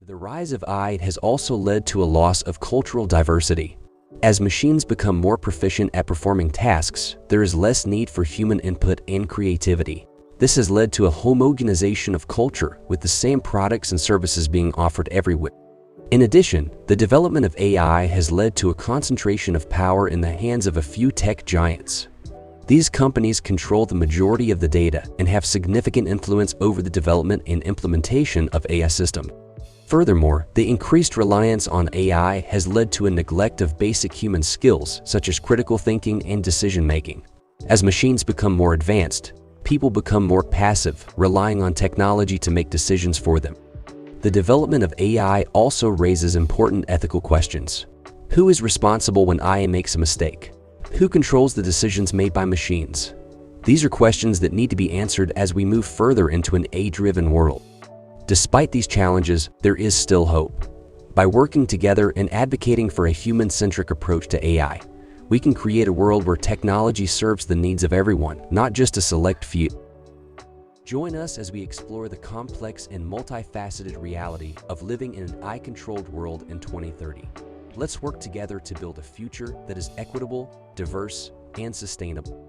The rise of AI has also led to a loss of cultural diversity. As machines become more proficient at performing tasks, there is less need for human input and creativity. This has led to a homogenization of culture, with the same products and services being offered everywhere. In addition, the development of AI has led to a concentration of power in the hands of a few tech giants. These companies control the majority of the data and have significant influence over the development and implementation of AI systems. Furthermore, the increased reliance on AI has led to a neglect of basic human skills such as critical thinking and decision-making. As machines become more advanced, people become more passive, relying on technology to make decisions for them. The development of AI also raises important ethical questions. Who is responsible when AI makes a mistake? Who controls the decisions made by machines? These are questions that need to be answered as we move further into an AI-driven world. Despite these challenges, there is still hope. By working together and advocating for a human-centric approach to AI, we can create a world where technology serves the needs of everyone, not just a select few. Join us as we explore the complex and multifaceted reality of living in an AI-controlled world in 2030. Let's work together to build a future that is equitable, diverse, and sustainable.